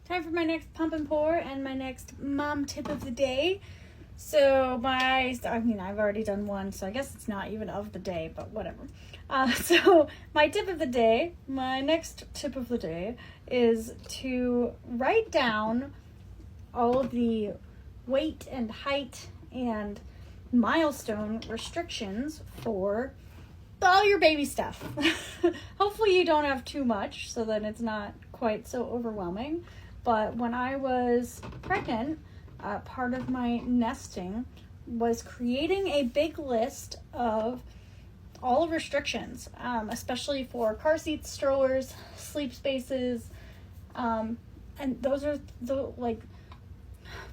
time for my next pump and pour and my next mom tip of the day. So I've already done one, so I guess it's not even of the day, but whatever. So my tip of the day, my next tip of the day is to write down all of the weight and height and milestone restrictions for all your baby stuff. Hopefully you don't have too much, so that it's not quite so overwhelming. But when I was pregnant, part of my nesting was creating a big list of all restrictions, especially for car seats, strollers, sleep spaces, and those are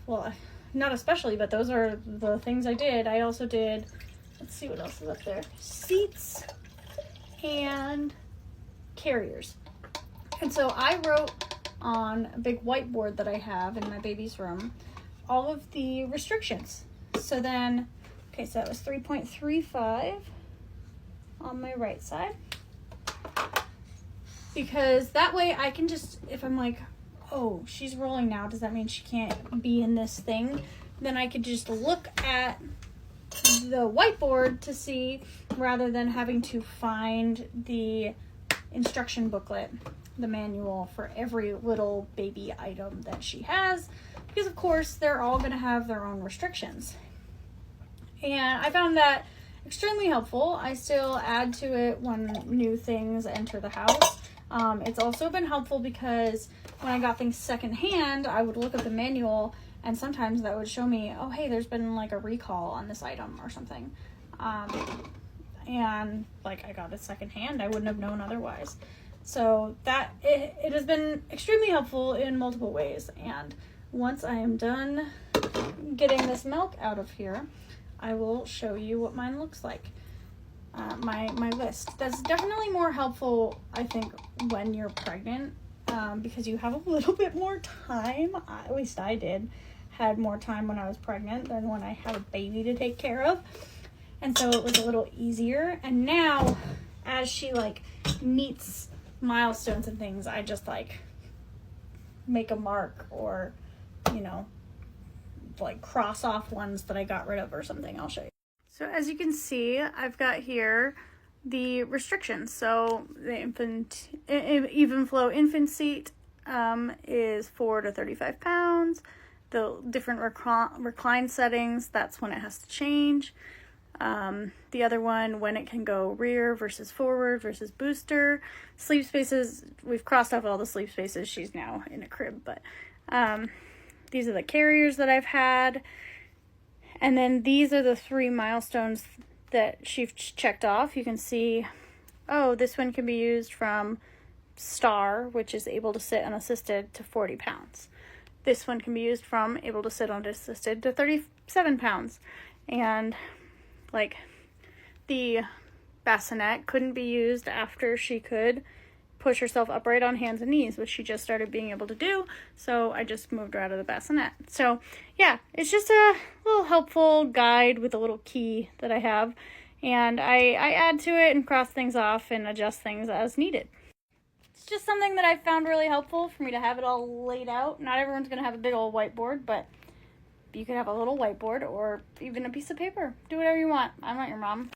not especially, but those are the things I did. I also did, let's see what else is up there, seats and carriers. And so I wrote on a big whiteboard that I have in my baby's room all of the restrictions. So then, okay, so that was 3.35 on my right side. Because that way I can just, if I'm like, oh, she's rolling now, does that mean she can't be in this thing? Then I could just look at the whiteboard to see, rather than having to find the instruction booklet, the manual for every little baby item that she has, because of course they're all going to have their own restrictions. And I found that extremely helpful. I still add to it when new things enter the house. It's also been helpful because when I got things secondhand, I would look at the manual and sometimes that would show me, oh, hey, there's been like a recall on this item or something. And like I got it secondhand, I wouldn't have known otherwise. So that it has been extremely helpful in multiple ways. And once I am done getting this milk out of here, I will show you what mine looks like. My list. That's definitely more helpful, I think, when you're pregnant, because you have a little bit more time. At least I had more time when I was pregnant than when I had a baby to take care of. And so it was a little easier. And now, as she meets milestones and things, I just make a mark or, cross off ones that I got rid of or something. I'll show you. So as you can see, I've got here the restrictions. So the even flow infant seat is 4 to 35 pounds. The different recline settings, that's when it has to change. The other one, when it can go rear versus forward versus booster. Sleep spaces, we've crossed off all the sleep spaces. She's now in a crib, but these are the carriers that I've had. And then these are the 3 milestones that she's checked off. You can see, oh, this one can be used from star, which is able to sit unassisted, to 40 pounds. This one can be used from able to sit unassisted to 37 pounds. And the bassinet couldn't be used after she could push herself upright on hands and knees, which she just started being able to do. So I just moved her out of the bassinet. So yeah, it's just a little helpful guide with a little key that I have. And I add to it and cross things off and adjust things as needed. It's just something that I found really helpful for me to have it all laid out. Not everyone's going to have a big old whiteboard, but you could have a little whiteboard or even a piece of paper. Do whatever you want. I'm not your mom.